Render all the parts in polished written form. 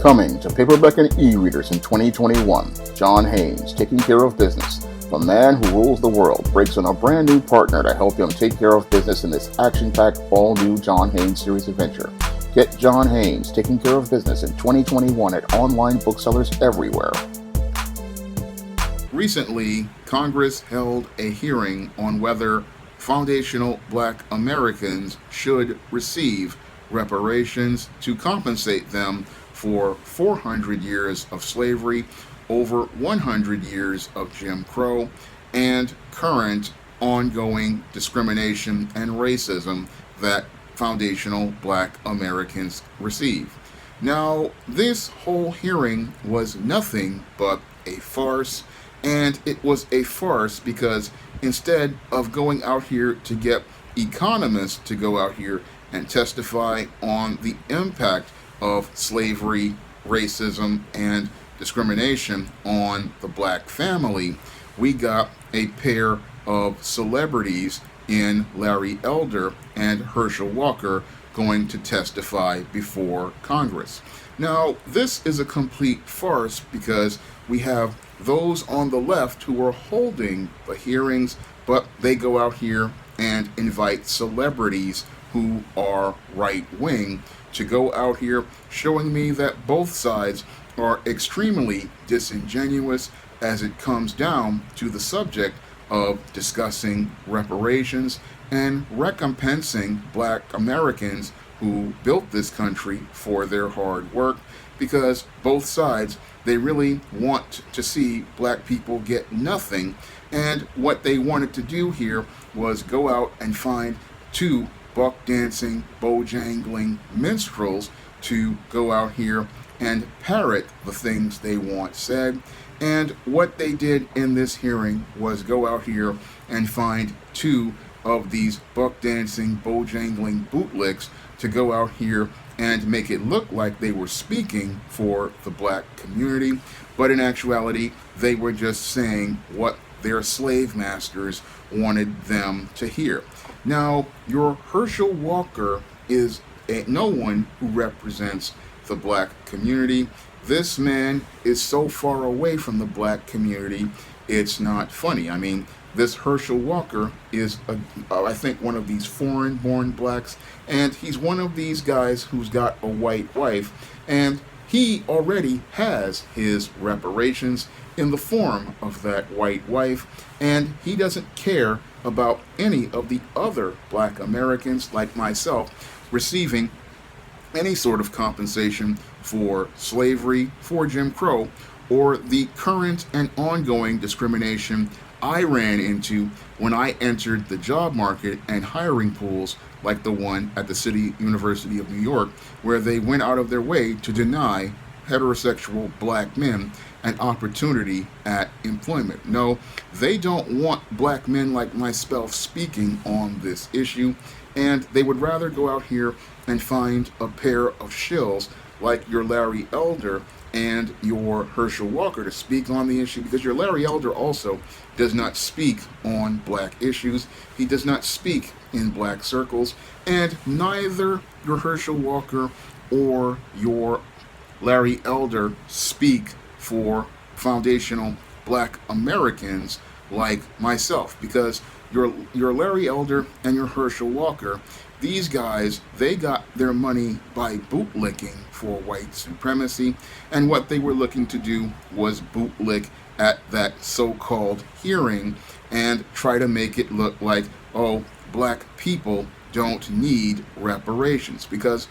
Coming to paperback and e-readers in 2021, John Haynes, Taking Care of Business. The man who rules the world breaks on a brand new partner to help him take care of business in this action-packed, all-new John Haynes series adventure. Get John Haynes, Taking Care of Business in 2021 at online booksellers everywhere. Recently, Congress held a hearing on whether foundational Black Americans should receive reparations to compensate them for 400 years of slavery, over 100 years of Jim Crow, and current ongoing discrimination and racism that foundational Black Americans receive. Now, this whole hearing was nothing but a farce, and it was a farce because instead of going out here to get economists to go out here and testify on the impact of slavery, racism, and discrimination on the Black family, we got a pair of celebrities in Larry Elder and Herschel Walker going to testify before Congress. Now, this is a complete farce because we have those on the left who are holding the hearings, but they go out here and invite celebrities who are right-wing to go out here, showing me that both sides are extremely disingenuous as it comes down to the subject of discussing reparations and recompensing Black Americans who built this country for their hard work, because both sides, they really want to see Black people get nothing, and what they wanted to do here was go out and find two buck-dancing, bojangling minstrels to go out here and parrot the things they want said. And what they did in this hearing was go out here and find two of these buck-dancing, bojangling bootlicks to go out here and make it look like they were speaking for the Black community, but in actuality, they were just saying what their slave masters wanted them to hear. Now, your Herschel Walker is no one who represents the Black community. This man is so far away from the Black community, it's not funny. I mean, this Herschel Walker is, I think, one of these foreign-born Blacks, and he's one of these guys who's got a white wife, and he already has his reparations in the form of that white wife, and he doesn't care about any of the other Black Americans like myself receiving any sort of compensation for slavery, for Jim Crow, or the current and ongoing discrimination I ran into when I entered the job market and hiring pools like the one at the City University of New York, where they went out of their way to deny heterosexual Black men an opportunity at employment. No, they don't want Black men like myself speaking on this issue, and they would rather go out here and find a pair of shills like your Larry Elder and your Herschel Walker to speak on the issue, because your Larry Elder also does not speak on Black issues. He does not speak in Black circles, and neither your Herschel Walker or your Larry Elder speak for foundational Black Americans like myself, because your Larry Elder and your Herschel Walker, these guys, they got their money by bootlicking for white supremacy, and what they were looking to do was bootlick at that so-called hearing and try to make it look like, oh, Black people don't need reparations, because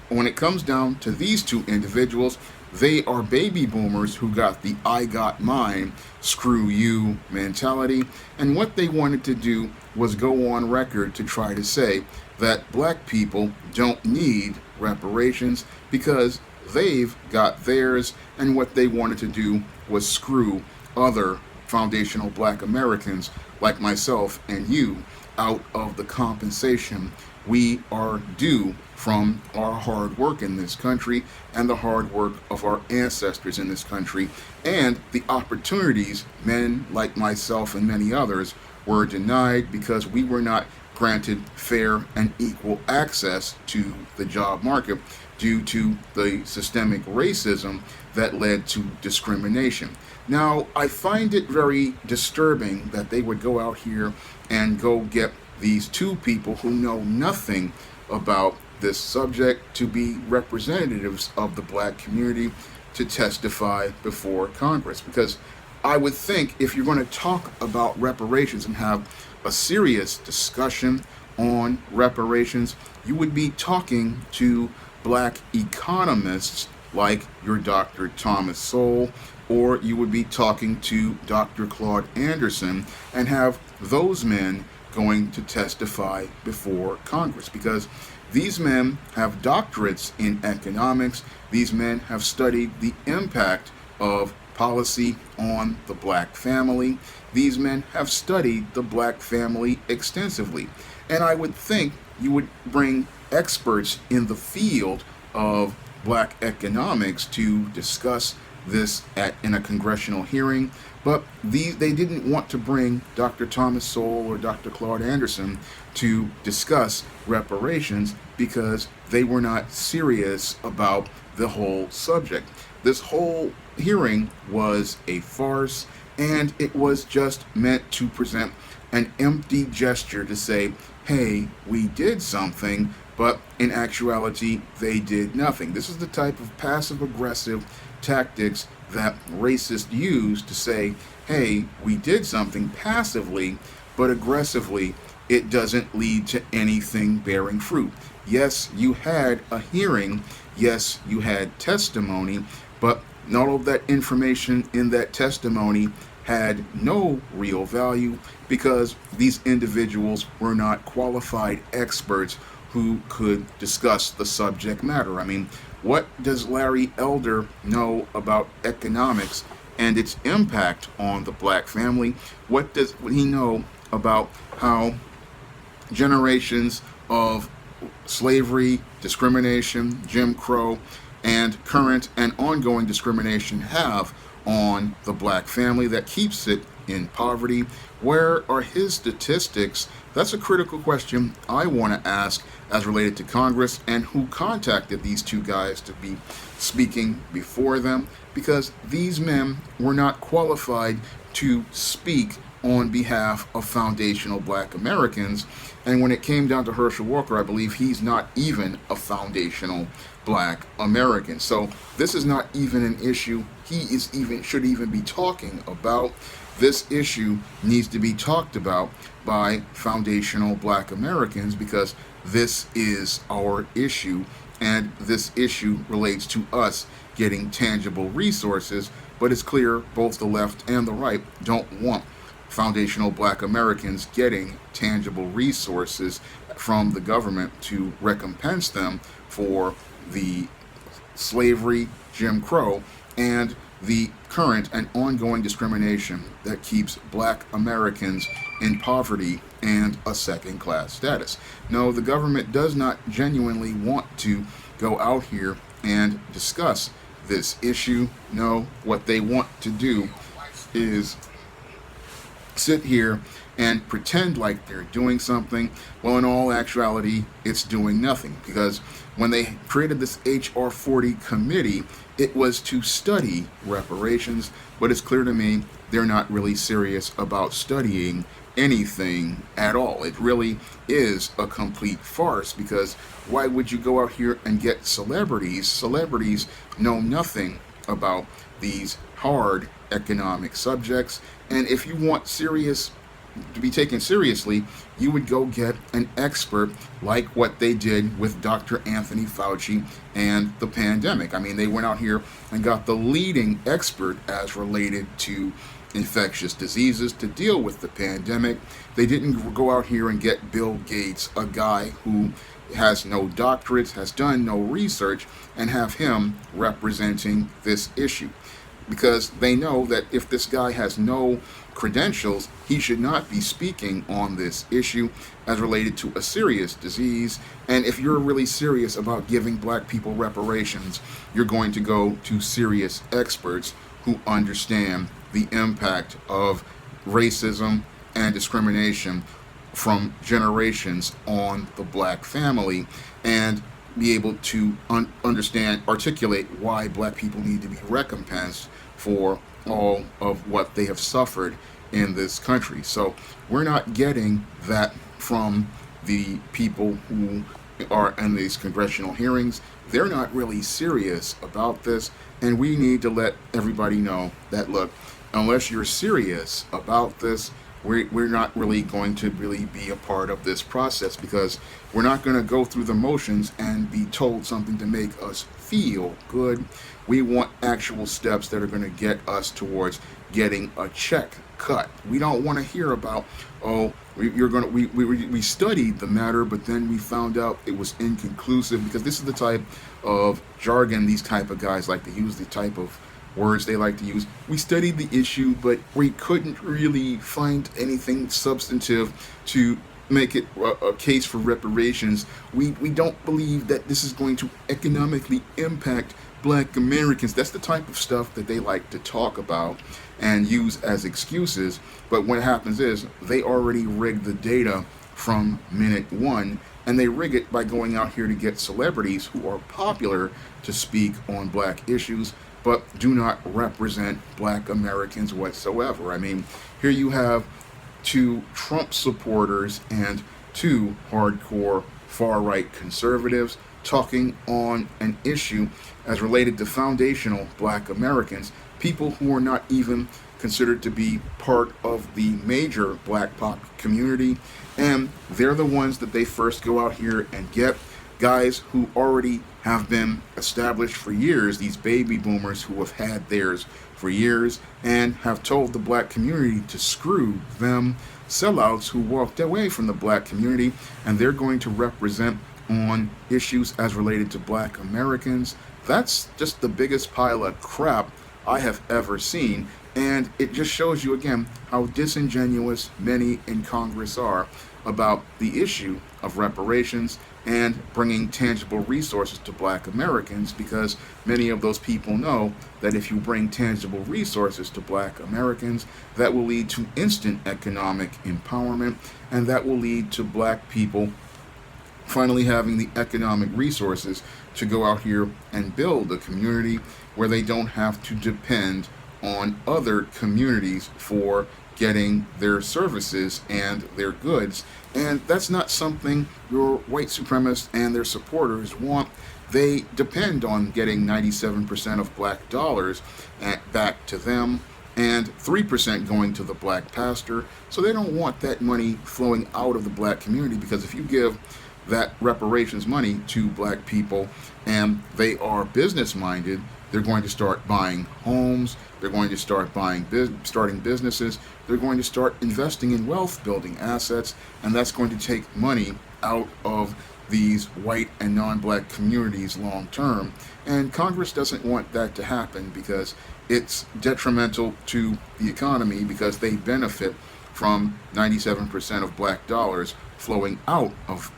when it comes down to these two individuals, they are baby boomers who got the I got mine, screw you mentality, and what they wanted to do was go on record to try to say that Black people don't need reparations because they've got theirs, and what they wanted to do was screw other foundational Black Americans like myself and you out of the compensation we are due from our hard work in this country and the hard work of our ancestors in this country, and the opportunities men like myself and many others were denied because we were not granted fair and equal access to the job market, due to the systemic racism that led to discrimination. Now, I find it very disturbing that they would go out here and go get these two people who know nothing about this subject to be representatives of the black community to testify before Congress. Because I would think if you're going to talk about reparations and have a serious discussion on reparations, you would be talking to black economists like your Dr. Thomas Sowell, or you would be talking to Dr. Claude Anderson and have those men going to testify before Congress, because these men have doctorates in economics. These men have studied the impact of policy on the black family. These men have studied the black family extensively. And I would think you would bring experts in the field of black economics to discuss this in a congressional hearing, but they didn't want to bring Dr. Thomas Sowell or Dr. Claude Anderson to discuss reparations because they were not serious about the whole subject. This whole hearing was a farce, and it was just meant to present an empty gesture to say, hey, we did something, but in actuality, they did nothing. This is the type of passive-aggressive tactics that racists use to say, hey, we did something passively, but aggressively, it doesn't lead to anything bearing fruit. Yes, you had a hearing. Yes, you had testimony, but all of that information in that testimony had no real value because these individuals were not qualified experts who could discuss the subject matter. I mean, what does Larry Elder know about economics and its impact on the black family? What does he know about how generations of slavery, discrimination, Jim Crow, and current and ongoing discrimination have on the black family that keeps it in poverty? Where are his statistics? That's a critical question I want to ask as related to Congress and who contacted these two guys to be speaking before them, because these men were not qualified to speak on behalf of foundational black Americans. And when it came down to Herschel Walker, I believe he's not even a foundational black American. So this is not even an issue should even be talking about. This issue needs to be talked about by foundational black Americans because this is our issue, and this issue relates to us getting tangible resources. But it's clear both the left and the right don't want foundational black Americans getting tangible resources from the government to recompense them for the slavery, Jim Crow, and the current and ongoing discrimination that keeps black Americans in poverty and a second-class status. No, the government does not genuinely want to go out here and discuss this issue. No, what they want to do is sit here and pretend like they're doing something. Well, in all actuality, it's doing nothing, because when they created this HR 40 committee, it was to study reparations, but it's clear to me they're not really serious about studying anything at all. It really is a complete farce, because why would you go out here and get celebrities? Celebrities know nothing about these hard economic subjects, and if you want to be taken seriously, you would go get an expert like what they did with Dr. Anthony Fauci and the pandemic. I mean, they went out here and got the leading expert as related to infectious diseases to deal with the pandemic. They didn't go out here and get Bill Gates, a guy who has no doctorates, has done no research, and have him representing this issue, because they know that if this guy has no credentials, he should not be speaking on this issue as related to a serious disease. And if you're really serious about giving black people reparations, you're going to go to serious experts who understand the impact of racism and discrimination from generations on the black family. And be able to understand, articulate why black people need to be recompensed for all of what they have suffered in this country. So we're not getting that from the people who are in these congressional hearings. They're not really serious about this, and we need to let everybody know that, look, unless you're serious about this, we're not really going to really be a part of this process, because we're not going to go through the motions and be told something to make us feel good. We want actual steps that are going to get us towards getting a check cut. We don't want to hear about, oh, we studied the matter, but then we found out it was inconclusive, because this is the type of jargon these type of guys like to use, the type of words they like to use. We studied the issue, but we couldn't really find anything substantive to make it a case for reparations. We don't believe that this is going to economically impact black Americans. That's the type of stuff that they like to talk about and use as excuses. But what happens is they already rigged the data from minute one, and they rig it by going out here to get celebrities who are popular to speak on black issues, but do not represent black Americans whatsoever. I mean, here you have two Trump supporters and two hardcore far-right conservatives talking on an issue as related to foundational black Americans, people who are not even considered to be part of the major black pop community, and they're the ones that they first go out here and get. Guys who already have been established for years, these baby boomers who have had theirs for years and have told the black community to screw them, sellouts who walked away from the black community, and they're going to represent on issues as related to black Americans. That's just the biggest pile of crap I have ever seen, and it just shows you again how disingenuous many in Congress are about the issue of reparations and bringing tangible resources to black Americans, because many of those people know that if you bring tangible resources to black Americans, that will lead to instant economic empowerment, and that will lead to black people finally having the economic resources to go out here and build a community where they don't have to depend on other communities for getting their services and their goods. And that's not something your white supremacists and their supporters want. They depend on getting 97% of black dollars back to them and 3% going to the black pastor. So they don't want that money flowing out of the black community, because if you give that reparations money to black people and they are business minded, they're going to start buying homes, they're going to start starting businesses, they're going to start investing in wealth building assets, and that's going to take money out of these white and non-black communities long term. And Congress doesn't want that to happen, because it's detrimental to the economy, because they benefit from 97% of black dollars flowing out of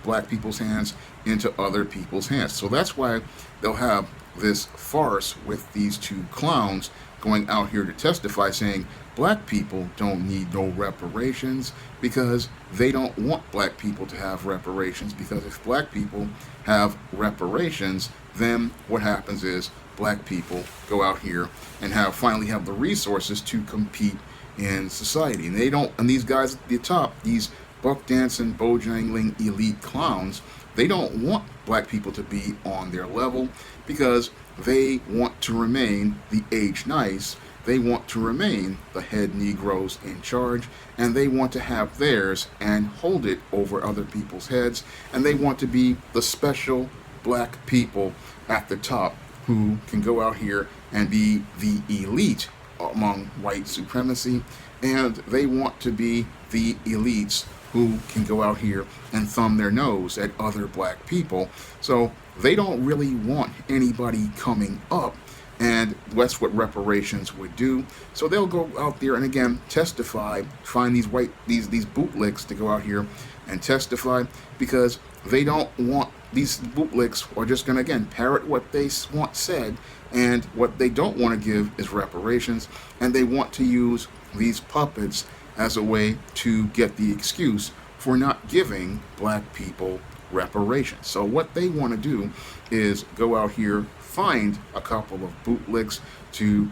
black people's hands into other people's hands. So that's why they'll have this farce with these two clowns going out here to testify saying black people don't need no reparations, because they don't want black people to have reparations, because if black people have reparations, then what happens is black people go out here and finally have the resources to compete in society. And they don't, and these guys at the top, these buck dancing, bojangling elite clowns, they don't want black people to be on their level, because they want to remain the age nice, they want to remain the head Negroes in charge, and they want to have theirs and hold it over other people's heads, and they want to be the special black people at the top who can go out here and be the elite among white supremacy, and they want to be the elites who can go out here and thumb their nose at other black people. So they don't really want anybody coming up, and that's what reparations would do. So they'll go out there and again testify, find these bootlicks to go out here and testify, because they don't want, these bootlicks are just going to again parrot what they want said, and what they don't want to give is reparations, and they want to use these puppets as a way to get the excuse for not giving black people reparations. So what they want to do is go out here, find a couple of bootlicks to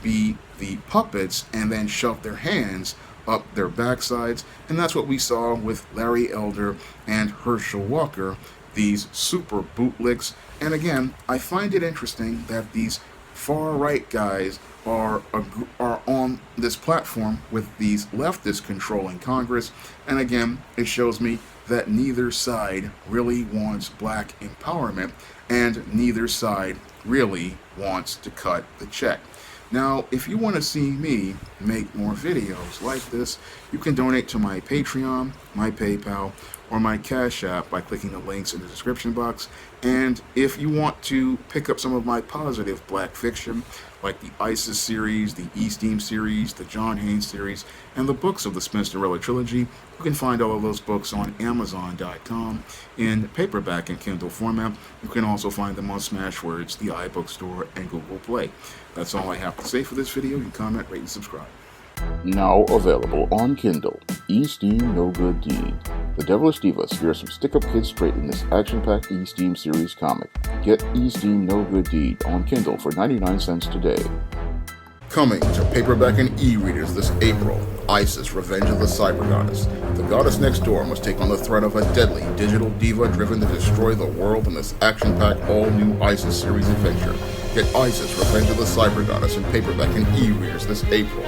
be the puppets, and then shove their hands up their backsides. And that's what we saw with Larry Elder and Herschel Walker, these super bootlicks. And again, I find it interesting that these far-right guys are on this platform with these leftists controlling Congress. And again, it shows me that neither side really wants black empowerment, and neither side really wants to cut the check. Now, if you want to see me make more videos like this, you can donate to my Patreon, my PayPal, or my Cash App by clicking the links in the description box. And if you want to pick up some of my positive black fiction, like the ISIS series, the Esteem series, the John Haynes series, and the books of the Spinsterella trilogy, you can find all of those books on Amazon.com in paperback and Kindle format. You can also find them on Smashwords, the iBookstore, and Google Play. That's all I have to say for this video. You can comment, rate, and subscribe. Now available on Kindle, Esteem No Good Deed. The Devilish Diva scares some stick-up kids straight in this action-packed Esteem series comic. Get Esteem No Good Deed on Kindle for 99 cents today. Coming to paperback and e-readers this April, ISIS: Revenge of the Cyber Goddess. The goddess next door must take on the threat of a deadly digital diva driven to destroy the world in this action-packed all-new ISIS series adventure. Get ISIS: Revenge of the Cyber Goddess in paperback and e-readers this April.